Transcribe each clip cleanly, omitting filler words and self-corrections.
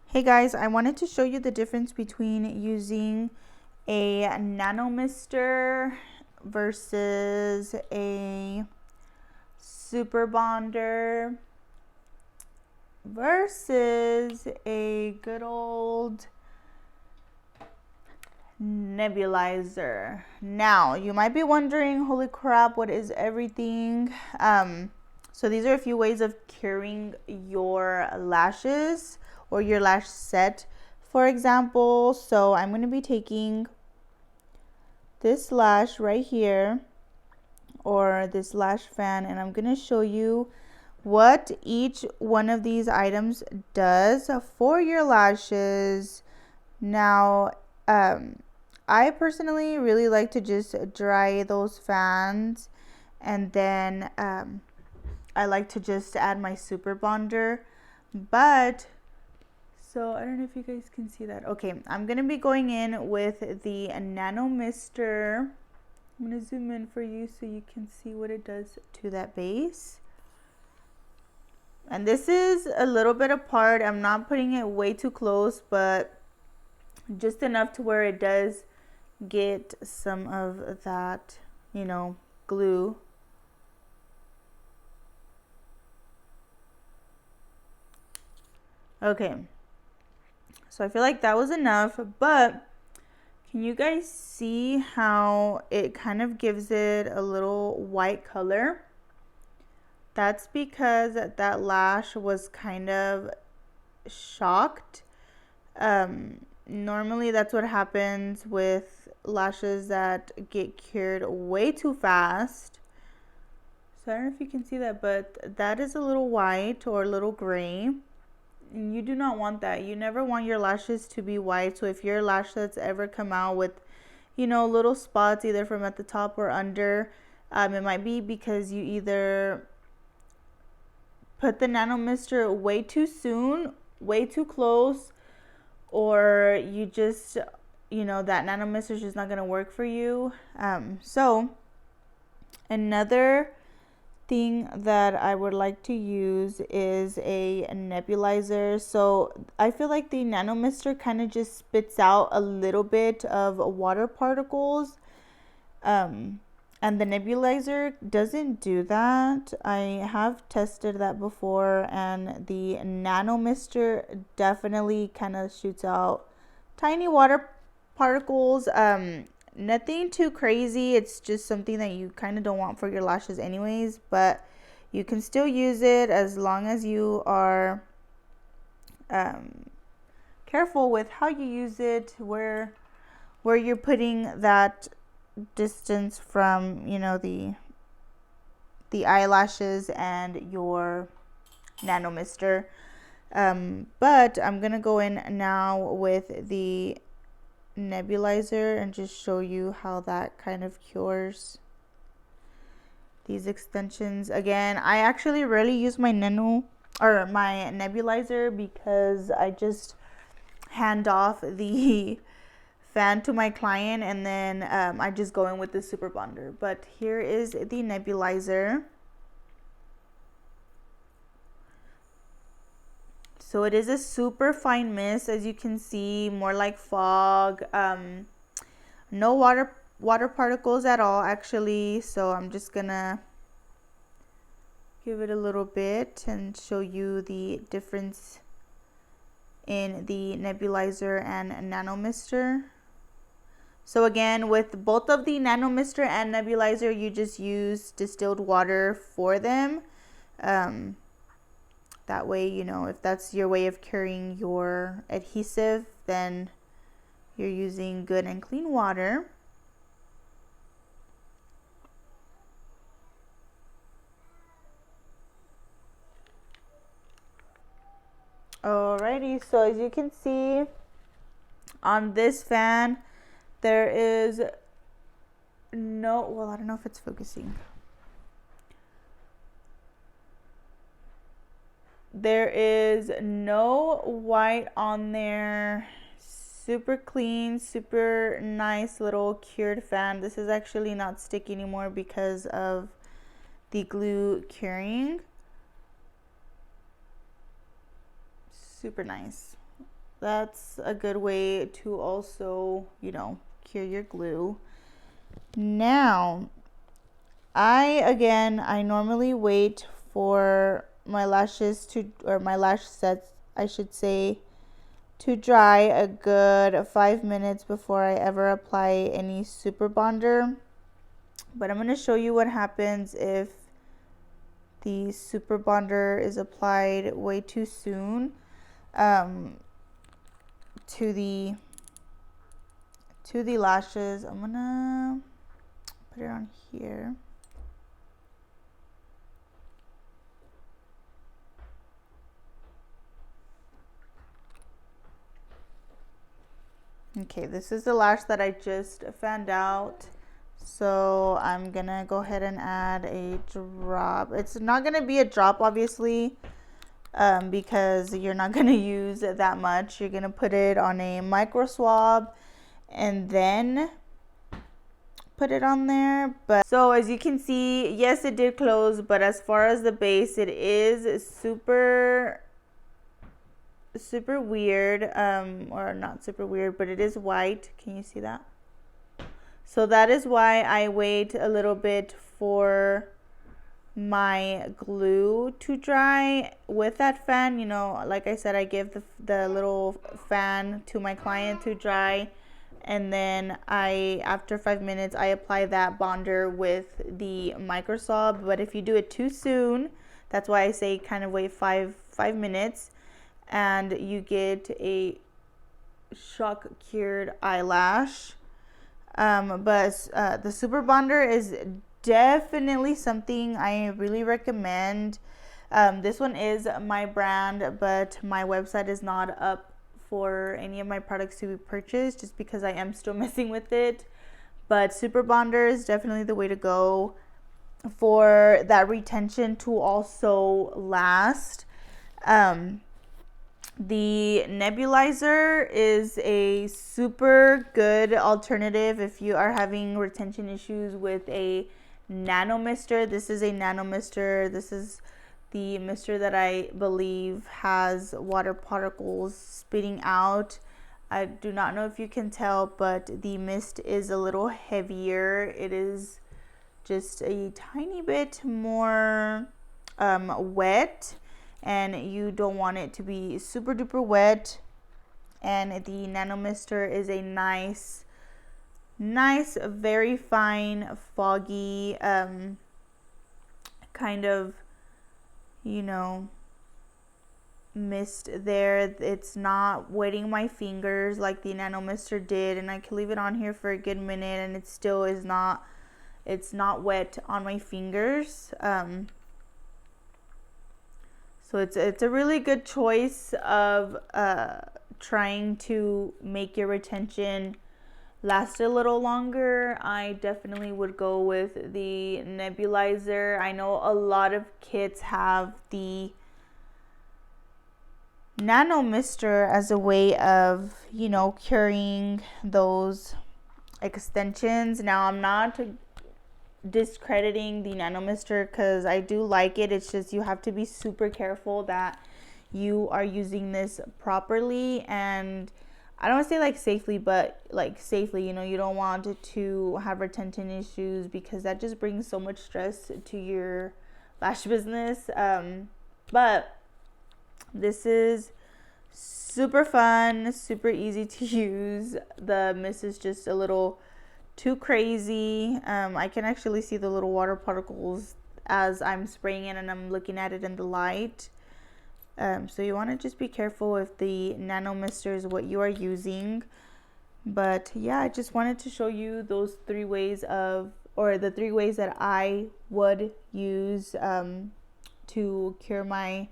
Hey guys, I wanted to show you the difference between using a nano mister versus a super bonder versus a good old nebulizer. Now, you might be wondering, holy crap, what is everything? So these are a few ways of curing your lashes or your lash set, for example. So I'm going to be taking this lash right here, or this lash fan, and I'm going to show you what each one of these items does for your lashes. Now, I personally really like to just dry those fans, and then I like to just add my super bonder. But so I don't know if you guys can see that. Okay, I'm gonna be going in with the nano mister. I'm gonna zoom in for you so you can see what it does to that base. And this is a little bit apart. I'm not putting it way too close, but just enough to where it does get some of that, glue. Okay, so I feel like that was enough, but can you guys see how it kind of gives it a little white color? That's because that lash was kind of shocked. Normally that's what happens with lashes that get cured way too fast. So I don't know if you can see that, but that is a little white or a little gray. And you do not want that. You never want your lashes to be white. So if your lash that's ever come out with, little spots either from at the top or under, it might be because you either put the nano mister way too soon, way too close, or you just, that nano mister is just not going to work for you. So another thing that I would like to use is a nebulizer. So I feel like the nano mister kind of just spits out a little bit of water particles, and the nebulizer doesn't do that. I have tested that before, and the nano mister definitely kind of shoots out tiny water particles. Nothing too crazy. It's just something that you kind of don't want for your lashes anyways, but you can still use it as long as you are careful with how you use it, where you're putting that distance from, the eyelashes and your nano mister. But I'm gonna go in now with the nebulizer and just show you how that kind of cures these extensions. Again, I actually rarely use my nebulizer because I just hand off the fan to my client, and then I just go in with the super bonder. But here is the nebulizer. So it is a super fine mist, as you can see, more like fog. No water particles at all, actually. So I'm just gonna give it a little bit and show you the difference in the nebulizer and nano mister. So again, with both of the nano mister and nebulizer, you just use distilled water for them. That way, if that's your way of curing your adhesive, then you're using good and clean water. Alrighty, so as you can see on this fan, there is no, well, I don't know if it's focusing. There is no white on there. Super clean, super nice little cured fan. This is actually not sticky anymore because of the glue curing. Super nice. that's a good way to also, you know, cure your glue. Now, I normally wait for my lashes to, or my lash sets, I should say, to dry a good 5 minutes before I ever apply any super bonder. But I'm going to show you what happens if the super bonder is applied way too soon to the lashes. I'm going to put it on here. Okay, this is the lash that I just found out. So I'm gonna go ahead and add a drop. It's not gonna be a drop, obviously, because you're not gonna use it that much. You're gonna put it on a micro swab and then put it on there. But so as you can see, yes, it did close, but as far as the base, it is super weird, or not super weird, but it is white. Can you see that? So that is why I wait a little bit for my glue to dry with that fan. You know, like I said, I give the little fan to my client to dry, and then after 5 minutes I apply that bonder with the micro swab. But if you do it too soon, that's why I say kind of wait five minutes, and you get a shock cured eyelash. But the super bonder is definitely something I really recommend. This one is my brand, but my website is not up for any of my products to be purchased just because I am still messing with it. But super bonder is definitely the way to go for that retention to also last. The nebulizer is a super good alternative if you are having retention issues with a nano mister. This is a nano mister. This is the mister that I believe has water particles spitting out. I do not know if you can tell, but the mist is a little heavier. It is just a tiny bit more wet, and you don't want it to be super duper wet. And the nano mister is a nice, very fine, foggy kind of, you know, mist there. It's not wetting my fingers like the nano mister did, and I can leave it on here for a good minute and it still is not, it's not wet on my fingers. So it's a really good choice of trying to make your retention last a little longer. I definitely would go with the nebulizer. I know a lot of kits have the nano mister as a way of, you know, curing those extensions. Now, I'm not discrediting the nano mister because I do like it. It's just you have to be super careful that you are using this properly, and I don't want to say like safely, but like safely. You know, you don't want it to have retention issues because that just brings so much stress to your lash business. But this is super fun, super easy to use. The mist is just a little too crazy. I can actually see the little water particles as I'm spraying it and I'm looking at it in the light. So you want to just be careful if the nano mister is what you are using. But yeah, I just wanted to show you those 3 ways of, or the 3 ways that I would use to cure my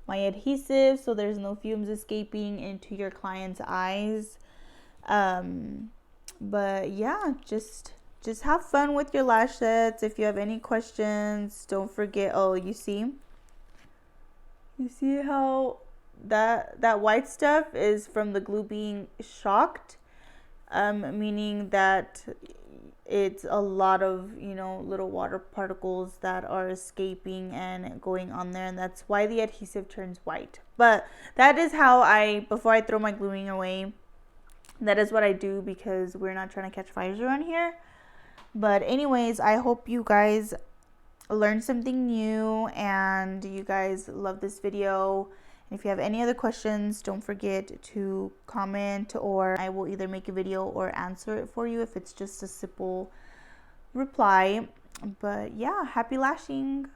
adhesive so there's no fumes escaping into your client's eyes. But yeah, just have fun with your lash sets. If you have any questions, don't forget. Oh, you see how that white stuff is from the glue being shocked, meaning that it's a lot of, you know, little water particles that are escaping and going on there, and that's why the adhesive turns white. But that is how before I throw my gluing away, that is what I do, because we're not trying to catch fires around here. But anyways, I hope you guys learned something new and you guys love this video. And if you have any other questions, don't forget to comment, or I will either make a video or answer it for you if it's just a simple reply. But yeah, happy lashing.